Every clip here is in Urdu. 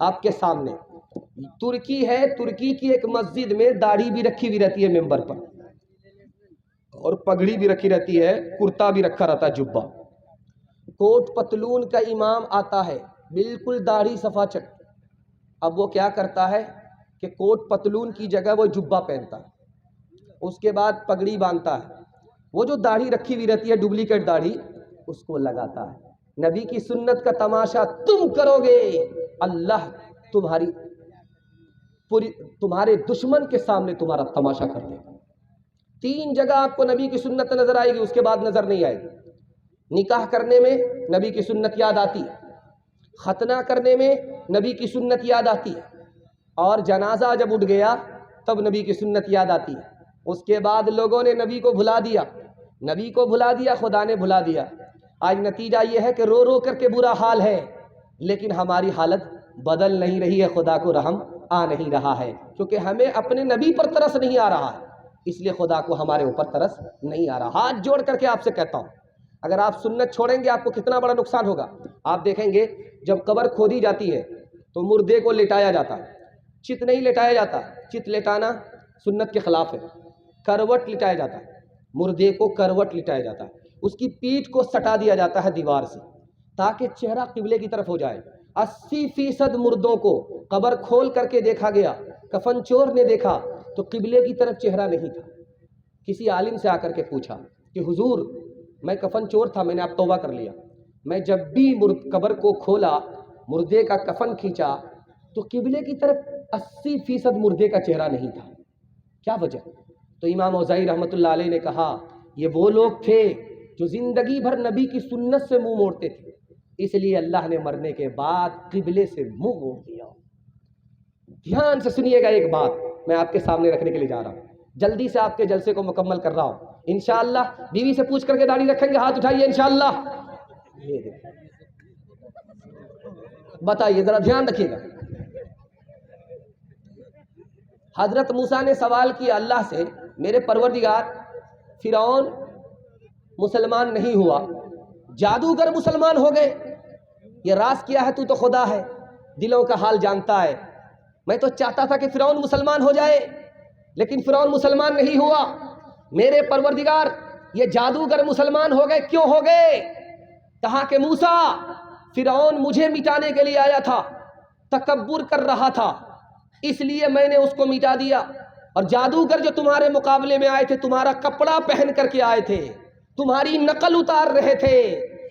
آپ کے سامنے ترکی ہے، ترکی کی ایک مسجد میں داڑھی بھی رکھی ہوئی رہتی ہے ممبر پر، اور پگڑی بھی رکھی رہتی ہے، کرتا بھی رکھا رہتا ہے، جبہ، کوٹ پتلون کا امام آتا ہے، بالکل داڑھی صفا چٹ۔ اب وہ کیا کرتا ہے کہ کوٹ پتلون کی جگہ وہ جبہ پہنتا ہے، اس کے بعد پگڑی باندھتا ہے، وہ جو داڑھی رکھی ہوئی رہتی ہے ڈپلیکیٹ داڑھی اس کو لگاتا ہے۔ نبی کی سنت کا تماشا تم کرو گے، اللہ تمہارے دشمن کے سامنے تمہارا تماشا کر دے گا۔ 3 جگہ آپ کو نبی کی سنت نظر آئے گی، اس کے بعد نظر نہیں آئے گی۔ نکاح کرنے میں نبی کی سنت یاد آتی ہے، ختنہ کرنے میں نبی کی سنت یاد آتی ہے، اور جنازہ جب اٹھ گیا تب نبی کی سنت یاد آتی ہے۔ اس کے بعد لوگوں نے نبی کو بھلا دیا، نبی کو بھلا دیا، خدا نے بھلا دیا۔ آج نتیجہ یہ ہے کہ رو رو کر کے برا حال ہے، لیکن ہماری حالت بدل نہیں رہی ہے، خدا کو رحم آ نہیں رہا ہے، کیونکہ ہمیں اپنے نبی پر ترس نہیں آ رہا ہے، اس لیے خدا کو ہمارے اوپر ترس نہیں آ رہا۔ ہاتھ جوڑ کر کے آپ سے کہتا ہوں، اگر آپ سنت چھوڑیں گے آپ کو کتنا بڑا نقصان ہوگا۔ آپ دیکھیں گے جب قبر کھودی جاتی ہے تو مردے کو لٹایا جاتا ہے، چت نہیں لٹایا جاتا، چت لٹانا سنت کے خلاف ہے، کروٹ لٹایا جاتا ہے، مردے کو کروٹ لٹایا جاتا ہے، اس کی پیٹھ کو سٹا دیا جاتا ہے دیوار سے تاکہ چہرہ قبلے کی طرف ہو جائے۔ 80% مردوں کو قبر کھول کر کے دیکھا گیا، کفن چور نے دیکھا تو قبلے کی طرف چہرہ نہیں تھا۔ کسی عالم سے آ کر کے پوچھا کہ حضور میں کفن چور تھا، میں نے اب توبہ کر لیا، میں جب بھی قبر کو کھولا، مردے کا کفن کھینچا تو قبلے کی طرف 80% مردے کا چہرہ نہیں تھا، کیا وجہ؟ تو امام اوزاعی رحمۃ اللہ علیہ نے کہا یہ وہ لوگ تھے جو زندگی بھر نبی کی سنت سے منہ موڑتے تھے، اس لیے اللہ نے مرنے کے بعد قبلے سے منہ موڑ دیا۔ دھیان سے سنیے گا، ایک بات میں آپ کے سامنے رکھنے کے لیے جا رہا ہوں، جلدی سے آپ کے جلسے کو مکمل کر رہا ہوں انشاءاللہ۔ بیوی سے پوچھ کر کے داڑھی رکھیں گے، ہاتھ اٹھائیے انشاءاللہ۔ یہ دیکھیں، بتائیے ذرا دھیان رکھیے گا۔ حضرت موسیٰ نے سوال کیا اللہ سے، میرے پروردگار فرعون مسلمان نہیں ہوا، جادوگر مسلمان ہو گئے، یہ راز کیا ہے؟ تو تو خدا ہے، دلوں کا حال جانتا ہے، میں تو چاہتا تھا کہ فرعون مسلمان ہو جائے لیکن فرعون مسلمان نہیں ہوا، میرے پروردگار یہ جادوگر مسلمان ہو گئے، کیوں ہو گئے؟ کہا کہ موسیٰ فرعون مجھے مٹانے کے لیے آیا تھا، تکبر کر رہا تھا، اس لیے میں نے اس کو مٹا دیا، اور جادوگر جو تمہارے مقابلے میں آئے تھے تمہارا کپڑا پہن کر کے آئے تھے، تمہاری نقل اتار رہے تھے،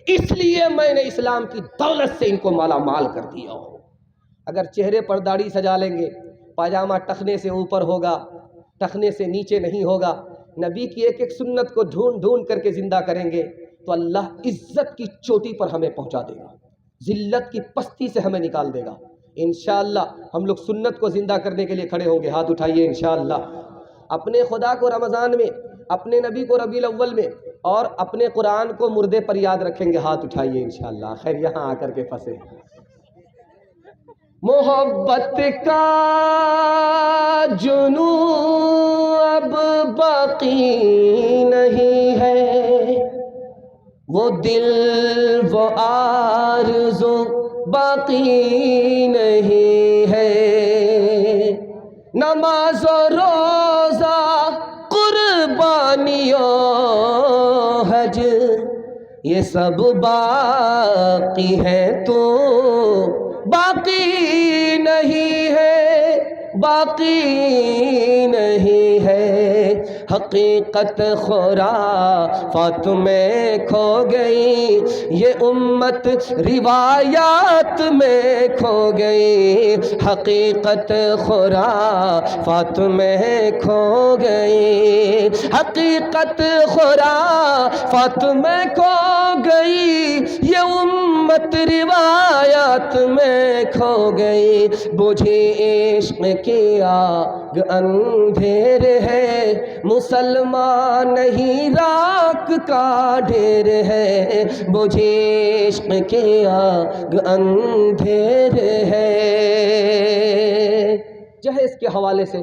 اس لیے میں نے اسلام کی دولت سے ان کو مالا مال کر دیا۔ اگر چہرے پر داڑھی سجا لیں گے، پاجامہ ٹخنے سے اوپر ہوگا، ٹخنے سے نیچے نہیں ہوگا، نبی کی ایک ایک سنت کو ڈھونڈ ڈھونڈ کر کے زندہ کریں گے تو اللہ عزت کی چوٹی پر ہمیں پہنچا دے گا، ذلت کی پستی سے ہمیں نکال دے گا۔ انشاءاللہ ہم لوگ سنت کو زندہ کرنے کے لیے کھڑے ہوں گے، ہاتھ اٹھائیے انشاءاللہ۔ اپنے خدا کو رمضان میں، اپنے نبی کو ربیع الاول میں، اور اپنے قرآن کو مردے پر یاد رکھیں گے، ہاتھ اٹھائیے انشاءاللہ۔ خیر یہاں آ کر کے پھنسے۔ محبت کا جنون اب باقی نہیں ہے، وہ دل وہ آرزو باقی نہیں ہے، نماز و روزہ قربانیوں حج یہ سب باقی ہے، تو باقی نہیں ہے، باقی نہیں ہے۔ حقیقت خرافات میں کھو گئی، یہ امت روایات میں کھو گئی، حقیقت خرافات میں کھو گئی، حقیقت خرافات میں کھو گئی، یہ امت روایات میں کھو گئی۔ بجھے عشق کی آگ اندھیر ہے، مسلمان نہیں راکھ کا ڈھیر ہے، بجھے عشق کی آگ اندھیر ہے۔ جہیز کے حوالے سے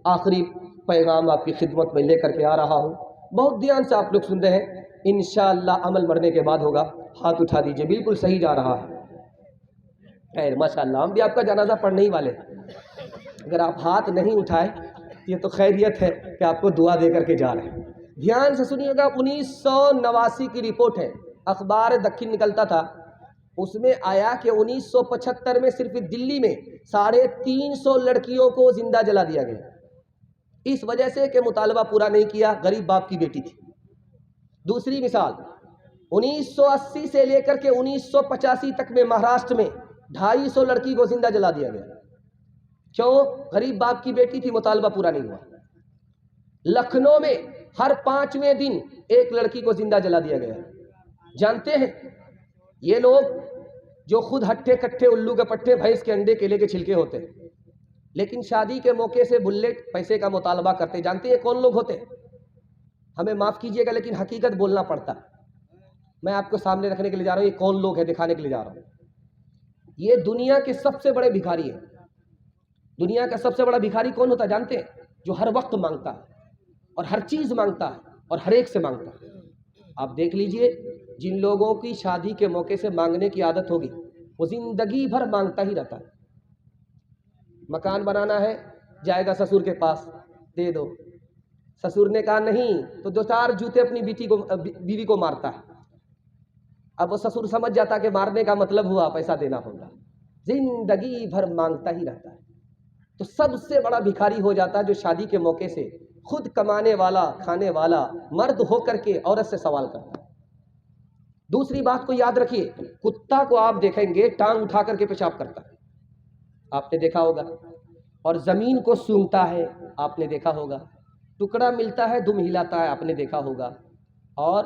آخری پیغام آپ کی خدمت میں لے کر کے آ رہا ہوں، بہت دھیان سے آپ لوگ سن رہے ہیں، انشاءاللہ عمل مرنے کے بعد ہوگا، ہاتھ اٹھا دیجئے، بالکل صحیح جا رہا ہے۔ خیر ماشاءاللہ، ہم بھی آپ کا جنازہ پڑھنے ہی والے ہیں۔ اگر آپ ہاتھ نہیں اٹھائے یہ تو خیریت ہے کہ آپ کو دعا دے کر کے جا رہے ہیں۔ دھیان سے سنیے گا، 1989 کی رپورٹ ہے، اخبار دکن نکلتا تھا، اس میں آیا کہ 1975 میں صرف دلی میں 350 لڑکیوں کو زندہ جلا دیا گیا، اس وجہ سے کہ مطالبہ پورا نہیں کیا، غریب باپ کی بیٹی تھی۔ دوسری مثال، 1980 سے لے کر کے 1985 تک میں مہاراشٹر میں 250 لڑکی کو زندہ جلا دیا گیا، کیوں؟ غریب باپ کی بیٹی تھی، مطالبہ پورا نہیں ہوا۔ لکھنؤ میں ہر 5ویں دن ایک لڑکی کو زندہ جلا دیا گیا۔ جانتے ہیں یہ لوگ جو خود ہٹھے کٹھے الو کے پٹھے بھینس کے انڈے کیلے کے چھلکے ہوتے ہیں، لیکن شادی کے موقع سے بلیٹ پیسے کا مطالبہ کرتے، جانتے ہیں کون لوگ ہوتے؟ ہمیں معاف کیجیے گا لیکن حقیقت بولنا پڑتا، میں آپ کو سامنے رکھنے کے لیے جا رہا ہوں، یہ کون لوگ ہیں دکھانے کے لیے جا رہا ہوں۔ یہ دنیا کے سب سے بڑے بھکاری ہیں۔ دنیا کا سب سے بڑا بھکاری کون ہوتا ہے جانتے ہیں؟ جو ہر وقت مانگتا ہے اور ہر چیز مانگتا ہے اور ہر ایک سے مانگتا ہے۔ آپ دیکھ لیجئے، جن لوگوں کی شادی کے موقع سے مانگنے کی عادت ہوگی وہ زندگی بھر مانگتا ہی رہتا ہے۔ مکان بنانا ہے، جائے گا سسر کے پاس، دے دو، سسر نے کہا نہیں تو 2-4 جوتے اپنی بیوی کو مارتا ہے۔ اب وہ سسر سمجھ جاتا کہ مارنے کا مطلب ہوا پیسہ دینا ہوگا، زندگی بھر مانگتا ہی رہتا ہے۔ تو سب سے بڑا بھکاری ہو جاتا ہے جو شادی کے موقع سے خود کمانے والا کھانے والا مرد ہو کر کے عورت سے سوال کرتا ہے۔ دوسری بات کو یاد رکھیے، کتا کو آپ دیکھیں گے ٹانگ اٹھا کر کے پیشاب کرتا ہے، آپ نے دیکھا ہوگا، اور زمین کو سونگھتا ہے، آپ نے دیکھا ہوگا، ٹکڑا ملتا ہے دم ہلاتا ہے، آپ نے دیکھا ہوگا، اور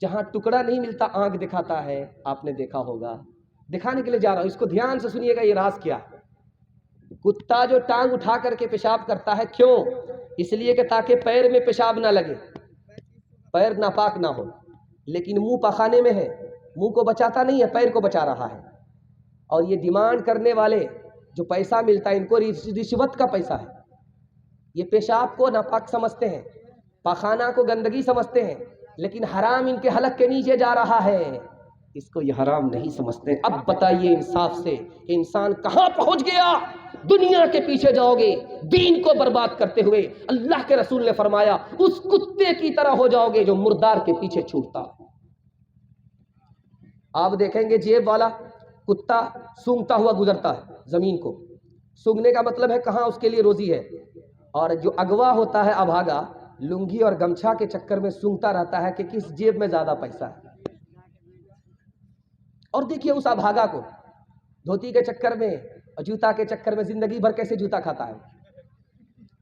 جہاں ٹکڑا نہیں ملتا آنکھ دکھاتا ہے، آپ نے دیکھا ہوگا۔ دکھانے کے لیے جا رہا ہوں، اس کو دھیان سے سنیے گا، یہ راز کیا ہے۔ کتا جو ٹانگ اٹھا کر کے پیشاب کرتا ہے، کیوں؟ اس لیے کہ تاکہ پیر میں پیشاب نہ لگے، پیر ناپاک نہ ہو، لیکن منہ پخانے میں ہے، منہ کو بچاتا نہیں ہے، پیر کو بچا رہا ہے۔ اور یہ ڈیمانڈ کرنے والے جو پیسہ ملتا ہے ان کو رشوت کا پیسہ ہے۔ یہ پیشاب کو ناپاک سمجھتے ہیں، پخانہ کو گندگی سمجھتے ہیں، لیکن حرام ان کے حلق کے نیچے جا رہا ہے، اس کو یہ حرام نہیں سمجھتے۔ اب بتائیے انصاف سے کہ انسان کہاں پہنچ گیا؟ دنیا کے پیچھے جاؤ گے، دین کو برباد کرتے ہوئے اللہ کے رسول نے فرمایا اس کتے کی طرح ہو جاؤ گے جو مردار کے پیچھے چھوٹتا۔ آپ دیکھیں گے جیب والا کتا سونگتا ہوا گزرتا ہے زمین کو، سونگنے کا مطلب ہے کہاں اس کے لیے روزی ہے، اور جو اغوا ہوتا ہے ابھاگا، لنگی اور گمچھا کے چکر میں سونگتا رہتا ہے کہ کس جیب میں زیادہ پیسہ ہے۔ اور دیکھیے اس ابھاگا کو دھوتی کے چکر میں اور جوتا کے چکر میں زندگی بھر کیسے جوتا کھاتا ہے۔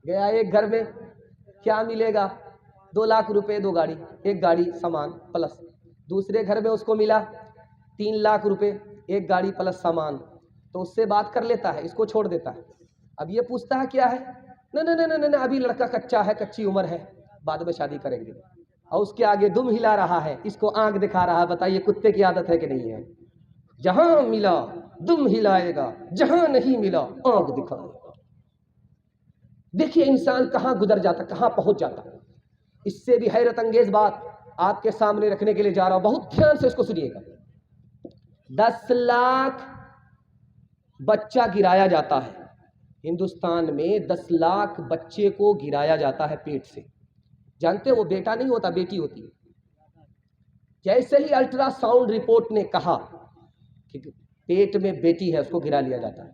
گیا ایک گھر میں، کیا ملے گا؟ 2 لاکھ روپے 2 گاڑی، ایک گاڑی سامان پلس۔ دوسرے گھر میں اس کو ملا 3 لاکھ روپے، ایک گاڑی پلس سامان، تو اس سے بات کر لیتا ہے، اس کو چھوڑ دیتا ہے۔ اب یہ پوچھتا ہے کیا ہے؟ نہ ابھی لڑکا کچا ہے، کچی عمر ہے، بعد میں شادی کریں گے، اور اس کے آگے دم ہلا رہا ہے، اس کو آنکھ دکھا رہا ہے۔ بتائیے کتے کی عادت ہے کہ نہیں ہے؟ جہاں ملا دم ہلائے گا، جہاں نہیں ملا آنکھ دکھائے گا۔ دیکھیے انسان کہاں گزر جاتا، کہاں پہنچ جاتا۔ اس سے بھی حیرت انگیز بات آپ کے سامنے رکھنے کے لیے جا رہا ہوں، بہت دھیان سے اس کو سنیے گا۔ 10 لاکھ بچہ گرایا جاتا ہے ہندوستان میں، 10 لاکھ بچے کو گرایا جاتا ہے پیٹ سے۔ جانتے وہ بیٹا نہیں ہوتا، بیٹی ہوتی ہے۔ جیسے ہی الٹرا ساؤنڈ رپورٹ نے کہا کہ پیٹ میں بیٹی ہے، اس کو گرا لیا جاتا ہے،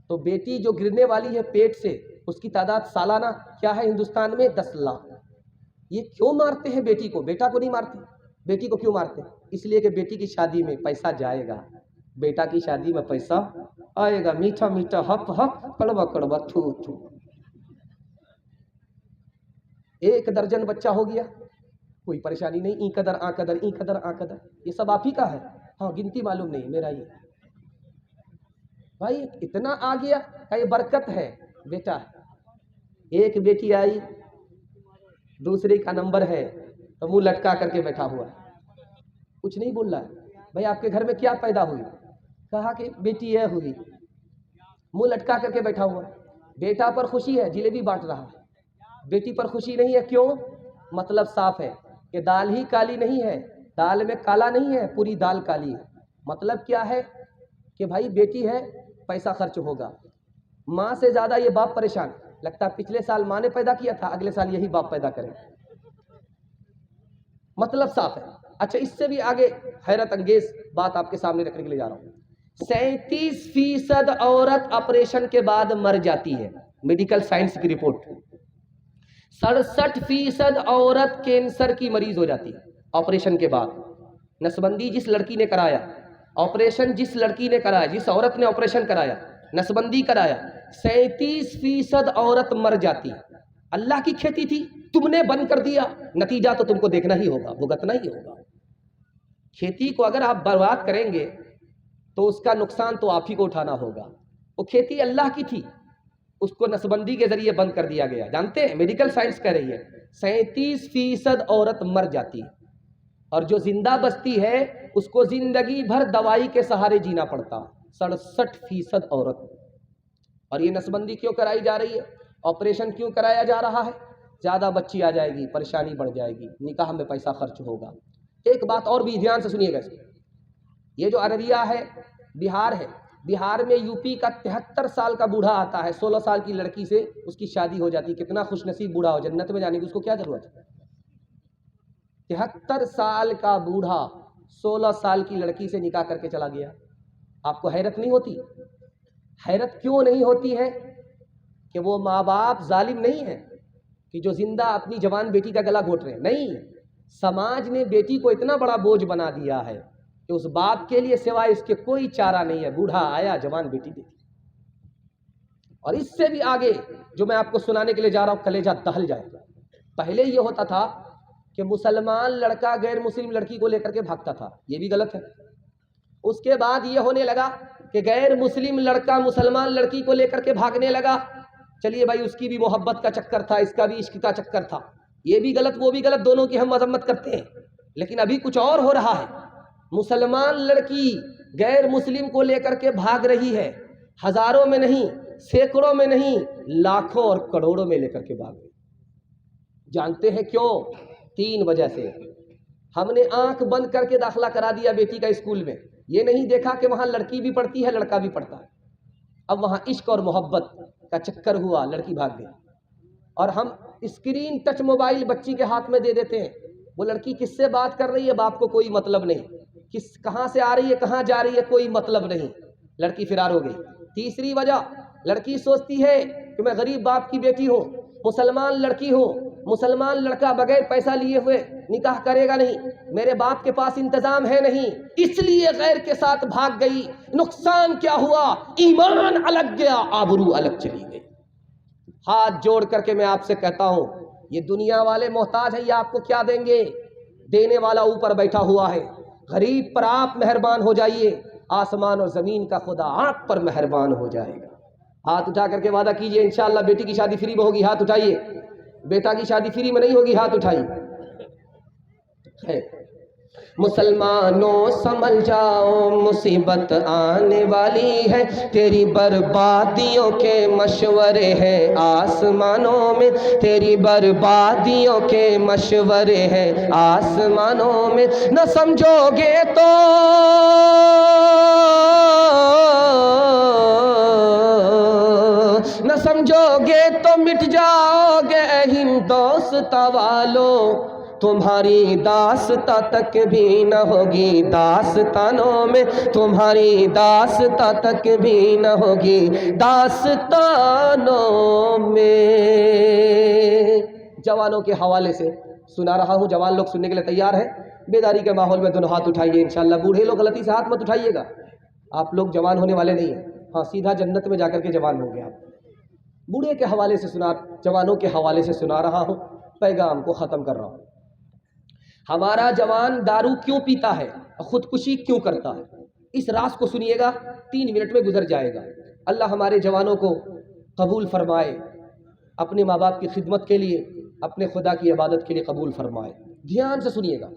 تو بیٹی جو گرنے والی ہے پیٹ سے، اس کی تعداد سالانہ کیا ہے ہندوستان میں؟ 10 لاکھ۔ یہ کیوں مارتے ہیں بیٹی کو؟ بیٹا کو نہیں مارتے۔ بیٹی کو کیوں مارتے ہیں؟ اس لیے کہ بیٹی کی شادی میں پیسہ جائے گا، بیٹا کی شادی میں پیسہ آئے گا، میٹھا میٹھا ہپ ہپ، کڑوا کڑوا تھو تھو۔ 1 درجن بچہ ہو گیا، کوئی پریشانی نہیں، این قدر آ قدر، این قدر آ قدر، یہ سب آپ ہی کا ہے، ہاں گنتی معلوم نہیں میرا، یہ بھائی اتنا آ گیا کہ یہ برکت ہے بیٹا۔ ایک بیٹی آئی، دوسری کا نمبر ہے تو منہ لٹکا کر کے بیٹھا ہوا ہے، کچھ نہیں بول رہا ہے۔ بھائی آپ کے گھر میں کیا پیدا ہوئی؟ کہا کہ بیٹی یہ ہوئی، منہ لٹکا کر کے بیٹھا ہوا ہے۔ بیٹا پر خوشی ہے، جلیبی بانٹ رہا ہے، بیٹی پر خوشی نہیں ہے، کیوں؟ مطلب صاف ہے کہ دال ہی کالی نہیں ہے، دال میں کالا نہیں ہے، پوری دال کالی ہے۔ مطلب کیا ہے؟ کہ بھائی بیٹی ہے پیسہ خرچ ہوگا، ماں سے زیادہ یہ باپ پریشان، لگتا ہے پچھلے سال ماں نے پیدا کیا تھا، اگلے سال یہی باپ پیدا کرے۔ مطلب صاف ہے۔ اچھا، اس سے بھی آگے حیرت انگیز بات آپ کے سامنے رکھنے کے لیے جا رہا ہوں۔ 37% عورت آپریشن کے بعد مر جاتی ہے، میڈیکل سائنس کی رپورٹ۔ 67% عورت کینسر کی مریض ہو جاتی ہے آپریشن کے بعد۔ نسبندی جس لڑکی نے کرایا، آپریشن جس لڑکی نے کرایا، جس عورت نے آپریشن کرایا، نسبندی کرایا، 37% عورت مر جاتی۔ اللہ کی کھیتی تھی، تم نے بند کر دیا، نتیجہ تو تم کو دیکھنا ہی ہوگا، بھگتنا ہی ہوگا۔ کھیتی کو اگر آپ برباد کریں گے تو اس کا نقصان تو آپ ہی کو اٹھانا ہوگا۔ وہ کھیتی اللہ کی تھی، اس کو نسبندی کے ذریعے بند کر دیا گیا۔ جانتے ہیں میڈیکل سائنس کہہ رہی ہے 37% عورت مر جاتی ہے، اور جو زندہ بچتی ہے اس کو زندگی بھر دوائی کے سہارے جینا پڑتا۔ 67% عورت۔ اور یہ نسبندی کیوں کرائی جا رہی ہے، آپریشن کیوں کرایا جا رہا ہے؟ زیادہ بچی آ جائے گی، پریشانی بڑھ جائے گی، نکاح میں پیسہ خرچ ہوگا۔ ایک بات اور بھی دھیان سے سنیے گا، یہ جو عربیہ ہے، بہار ہے، بہار میں یو پی کا 73 سال کا بوڑھا آتا ہے، 16 سال کی لڑکی سے اس کی شادی ہو جاتی۔ کتنا خوش نصیب بوڑھا ہو، جنت میں جانے کی اس کو کیا ضرورت ہے؟ 73 سال کا بوڑھا 16 سال کی لڑکی سے نکاح کر کے چلا گیا۔ آپ کو حیرت نہیں ہوتی؟ حیرت کیوں نہیں ہوتی ہے؟ کہ وہ ماں باپ ظالم نہیں ہیں کہ جو زندہ اپنی جوان بیٹی کا گلا گھونٹ رہے ہیں، نہیں، سماج نے بیٹی کو اتنا بڑا بوجھ بنا دیا ہے کہ اس باپ کے لیے سوائے اس کے کوئی چارہ نہیں ہے۔ بوڑھا آیا، جوان بیٹی دے دی۔ اور اس سے بھی آگے جو میں آپ کو سنانے کے لیے جا رہا ہوں، کلیجہ دہل جائے گا۔ پہلے یہ ہوتا تھا کہ مسلمان لڑکا غیر مسلم لڑکی کو لے کر کے بھاگتا تھا، یہ بھی غلط ہے۔ اس کے بعد یہ ہونے لگا کہ غیر مسلم لڑکا مسلمان لڑکی کو لے کر کے بھاگنے لگا۔ چلیے بھائی، اس کی بھی محبت کا چکر تھا، اس کا بھی عشق کا چکر تھا، یہ بھی غلط وہ بھی غلط، دونوں کی ہم مذمت کرتے ہیں۔ لیکن ابھی کچھ اور ہو رہا ہے، مسلمان لڑکی غیر مسلم کو لے کر کے بھاگ رہی ہے، ہزاروں میں نہیں، سینکڑوں میں نہیں، لاکھوں اور کروڑوں میں لے کر کے بھاگ رہی۔ جانتے ہیں کیوں؟ 3 وجہ سے۔ ہم نے آنکھ بند کر کے داخلہ کرا دیا بیٹی کا اسکول میں، یہ نہیں دیکھا کہ وہاں لڑکی بھی پڑھتی ہے، لڑکا بھی پڑھتا ہے۔ اب وہاں عشق اور محبت کا چکر ہوا، لڑکی بھاگ گئی۔ اور ہم اسکرین ٹچ موبائل بچی کے ہاتھ میں دے دیتے ہیں، وہ لڑکی کس سے بات کر رہی ہے باپ کو کوئی مطلب نہیں، کہاں سے آ رہی ہے کہاں جا رہی ہے کوئی مطلب نہیں، لڑکی فرار ہو گئی۔ تیسری وجہ، لڑکی سوچتی ہے کہ میں غریب باپ کی بیٹی ہوں، مسلمان لڑکی ہوں، مسلمان لڑکا بغیر پیسہ لیے ہوئے نکاح کرے گا نہیں، میرے باپ کے پاس انتظام ہے نہیں، اس لیے غیر کے ساتھ بھاگ گئی۔ نقصان کیا ہوا؟ ایمان الگ گیا، آبرو الگ چلی گئی۔ ہاتھ جوڑ کر کے میں آپ سے کہتا ہوں، یہ دنیا والے محتاج ہیں، یہ آپ کو کیا دیں گے؟ دینے والا اوپر بیٹھا ہوا ہے۔ غریب پر آپ مہربان ہو جائیے، آسمان اور زمین کا خدا آپ پر مہربان ہو جائے گا۔ ہاتھ اٹھا کر کے وعدہ کیجئے انشاءاللہ بیٹی کی شادی فری میں ہوگی، ہاتھ اٹھائیے۔ بیٹا کی شادی فری میں نہیں ہوگی، ہاتھ اٹھائیے۔ مسلمانوں سمجھ جاؤ مصیبت آنے والی ہے، تیری بربادیوں کے مشورے ہیں آسمانوں میں، تیری بربادیوں کے مشورے ہیں آسمانوں میں، نہ سمجھو گے تو نہ سمجھو گے تو مٹ جاؤ گے ہندوستاں والو، تمہاری داستاں تک بھی نہ ہوگی داستانوں میں، تمہاری داستاں تک بھی نہ ہوگی داستانوں میں۔ جوانوں کے حوالے سے سنا رہا ہوں، جوان لوگ سننے کے لیے تیار ہیں؟ بیداری کے ماحول میں دونوں ہاتھ اٹھائیے انشاءاللہ۔ بوڑھے لوگ غلطی سے ہاتھ مت اٹھائیے گا، آپ لوگ جوان ہونے والے نہیں ہیں، ہاں سیدھا جنت میں جا کر کے جوان ہوں گے آپ۔ بوڑھے کے حوالے سے سنا، جوانوں کے حوالے سے سنا رہا ہوں، پیغام کو ختم کر رہا ہوں۔ ہمارا جوان دارو کیوں پیتا ہے، خودکشی کیوں کرتا ہے، اس راز کو سنیے گا، 3 منٹ میں گزر جائے گا۔ اللہ ہمارے جوانوں کو قبول فرمائے، اپنے ماں باپ کی خدمت کے لیے، اپنے خدا کی عبادت کے لیے قبول فرمائے۔ دھیان سے سنیے گا،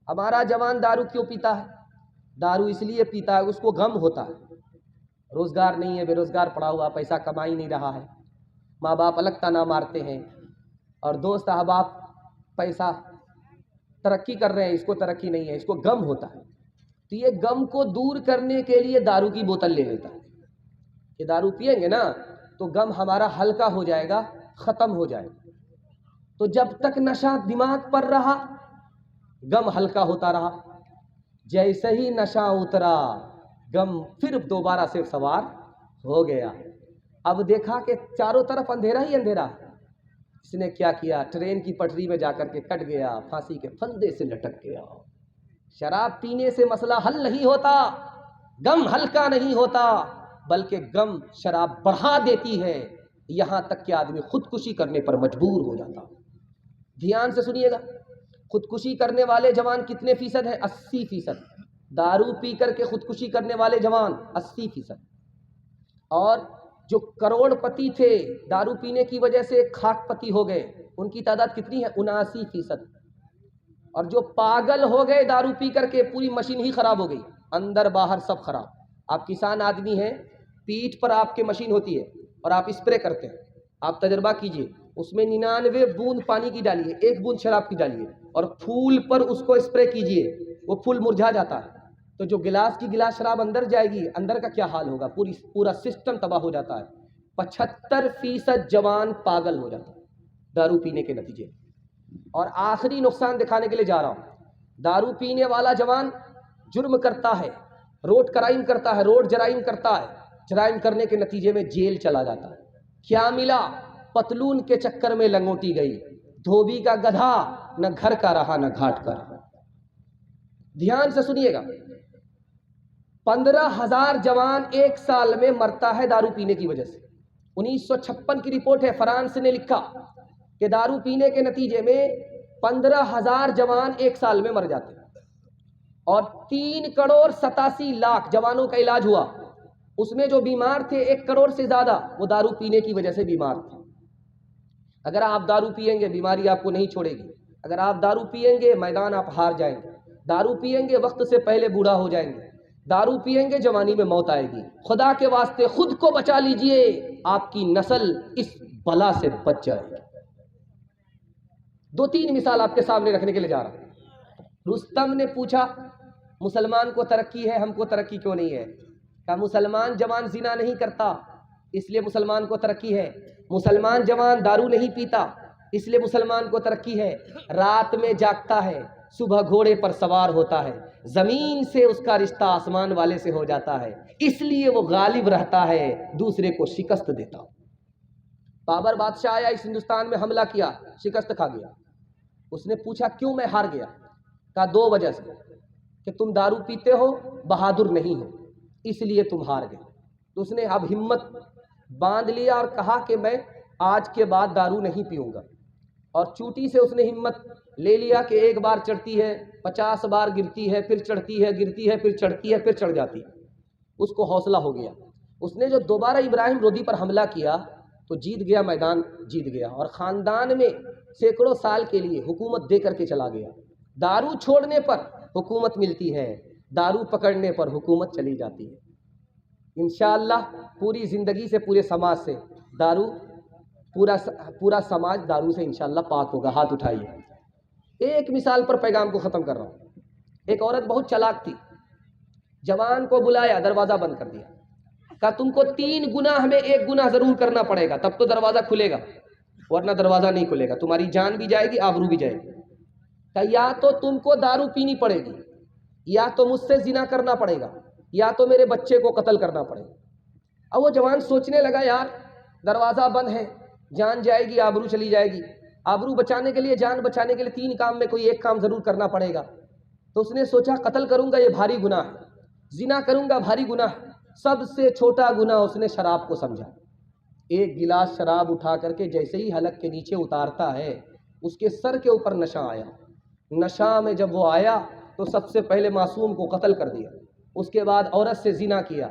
ہمارا جوان دارو کیوں پیتا ہے؟ دارو اس لیے پیتا ہے، اس کو غم ہوتا ہے، روزگار نہیں ہے، بے روزگار پڑا ہوا، پیسہ کما ہی نہیں رہا ہے، ماں باپ الگ تانا مارتے ہیں، اور دوست احباب پیسہ ترقی کر رہے ہیں، اس کو ترقی نہیں ہے، اس کو غم ہوتا ہے۔ تو یہ غم کو دور کرنے کے لیے دارو کی بوتل لے لیتا ہے کہ دارو پئیں گے نا تو غم ہمارا ہلکا ہو جائے گا، ختم ہو جائے گا۔ تو جب تک نشہ دماغ پر رہا غم ہلکا ہوتا رہا، جیسے ہی نشہ اترا غم پھر دوبارہ سے سوار ہو گیا۔ اب دیکھا کہ چاروں طرف اندھیرا ہی اندھیرا، اس نے کیا کیا، ٹرین کی پٹری میں جا کر کے کٹ گیا، پھانسی کے پھندے سے لٹک گیا۔ شراب پینے سے مسئلہ حل نہیں ہوتا، غم ہلکا نہیں ہوتا، بلکہ غم شراب بڑھا دیتی ہے، یہاں تک کہ آدمی خودکشی کرنے پر مجبور ہو جاتا۔ دھیان سے سنیے گا، خودکشی کرنے والے جوان کتنے فیصد ہیں؟ 80%۔ دارو پی کر کے خودکشی کرنے والے جوان 80%، اور جو کروڑ پتی تھے دارو پینے کی وجہ سے خاک پتی ہو گئے ان کی تعداد کتنی ہے؟ 79%۔ اور جو پاگل ہو گئے دارو پی کر کے، پوری مشین ہی خراب ہو گئی، اندر باہر سب خراب۔ آپ کسان آدمی ہیں، پیٹھ پر آپ کے مشین ہوتی ہے اور آپ اسپرے کرتے ہیں، آپ تجربہ کیجئے، اس میں 99 بوند پانی کی ڈالیے، 1 بوند شراب کی ڈالیے اور پھول پر اس کو اسپرے کیجئے، وہ پھول مرجھا جاتا ہے۔ تو جو گلاس کی گلاس شراب اندر جائے گی، اندر کا کیا حال ہوگا؟ پورا سسٹم تباہ ہو جاتا ہے۔ 75% جوان پاگل ہو جاتا ہے دارو پینے کے نتیجے۔ اور آخری نقصان دکھانے کے لیے جا رہا ہوں، دارو پینے والا جوان جرم کرتا ہے، روڈ کرائم کرتا ہے، روڈ جرائم کرتا ہے، جرائم کرنے کے نتیجے میں جیل چلا جاتا ہے۔ کیا ملا؟ پتلون کے چکر میں لنگوٹی گئی، دھوبی کا گدھا، نہ گھر کا رہا نہ گھاٹ کا رہا۔ دھیان سے سنیے گا، 15,000 جوان ایک سال میں مرتا ہے دارو پینے کی وجہ سے۔ 1956 کی رپورٹ ہے، فرانس نے لکھا کہ دارو پینے کے نتیجے میں 15,000 جوان ایک سال میں مر جاتے ہیں، اور 3,87,00,000 جوانوں کا علاج ہوا، اس میں جو بیمار تھے 1 کروڑ سے زیادہ وہ دارو پینے کی وجہ سے بیمار تھے۔ اگر آپ دارو پیئیں گے بیماری آپ کو نہیں چھوڑے گی، اگر آپ دارو پیئیں گے میدان آپ ہار جائیں گے، دارو پیئیں گے وقت سے پہلے بوڑھا ہو جائیں گے، دارو پیئیں گے جوانی میں موت آئے گی۔ خدا کے واسطے خود کو بچا لیجئے، آپ کی نسل اس بلا سے بچ جائے گی۔ 2-3 مثال آپ کے سامنے رکھنے کے لیے جا رہا ہوں۔ رستم نے پوچھا مسلمان کو ترقی ہے، ہم کو ترقی کیوں نہیں ہے؟ کہا مسلمان جوان زنا نہیں کرتا اس لیے مسلمان کو ترقی ہے، مسلمان جوان دارو نہیں پیتا اس لیے مسلمان کو ترقی ہے، رات میں جاگتا ہے، صبح گھوڑے پر سوار ہوتا ہے، زمین سے اس کا رشتہ آسمان والے سے ہو جاتا ہے، اس لیے وہ غالب رہتا ہے، دوسرے کو شکست دیتا۔ بابر بادشاہ آیا اس ہندوستان میں، حملہ کیا، شکست کھا گیا۔ اس نے پوچھا کیوں میں ہار گیا؟ کہا 2 وجہ سے، کہ تم دارو پیتے ہو، بہادر نہیں ہو، اس لیے تم ہار گئے۔ تو اس نے اب ہمت باندھ لیا اور کہا کہ میں آج کے بعد دارو نہیں پیوں گا، اور چوٹی سے اس نے ہمت لے لیا کہ ایک بار چڑھتی ہے 50 بار گرتی ہے، پھر چڑھتی ہے، گرتی ہے، پھر چڑھتی ہے، پھر چڑھ جاتی ہے۔ اس کو حوصلہ ہو گیا، اس نے جو دوبارہ ابراہیم لودھی پر حملہ کیا تو جیت گیا، میدان جیت گیا، اور خاندان میں سینکڑوں سال کے لیے حکومت دے کر کے چلا گیا۔ دارو چھوڑنے پر حکومت ملتی ہے، دارو پکڑنے پر حکومت چلی جاتی ہے۔ انشاءاللہ پوری زندگی سے، پورے سماج سے دارو، پورا سماج دارو سے انشاءاللہ پاک ہوگا۔ ہاتھ اٹھائیے۔ ایک مثال پر پیغام کو ختم کر رہا ہوں۔ ایک عورت بہت چلاک تھی، جوان کو بلایا، دروازہ بند کر دیا، کہا تم کو 3 گناہ میں 1 گناہ ضرور کرنا پڑے گا تب تو دروازہ کھلے گا، ورنہ دروازہ نہیں کھلے گا، تمہاری جان بھی جائے گی، آبرو بھی جائے گی۔ کہا یا تو تم کو دارو پینی پڑے گی، یا تو مجھ سے زنا کرنا پڑے گا، یا تو میرے بچے کو قتل کرنا پڑے گا۔ اب وہ جوان سوچنے لگا یار دروازہ بند ہے، جان جائے گی، آبرو چلی جائے گی، آبرو بچانے کے لیے، جان بچانے کے لیے 3 کام میں کوئی 1 کام ضرور کرنا پڑے گا۔ تو اس نے سوچا قتل کروں گا یہ بھاری گناہ ہے، زنا کروں گا بھاری گناہ ہے، سب سے چھوٹا گناہ اس نے شراب کو سمجھا۔ 1 گلاس شراب اٹھا کر کے جیسے ہی حلق کے نیچے اتارتا ہے، اس کے سر کے اوپر نشہ آیا۔ نشہ میں جب وہ آیا تو سب سے پہلے معصوم کو قتل کر دیا، اس کے بعد عورت سے زنا کیا۔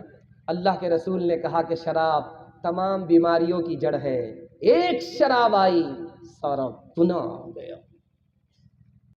اللہ کے رسول نے کہا کہ شراب تمام بیماریوں کی جڑ ہے، ایک شراب آئی سارا گناہ ہو گیا۔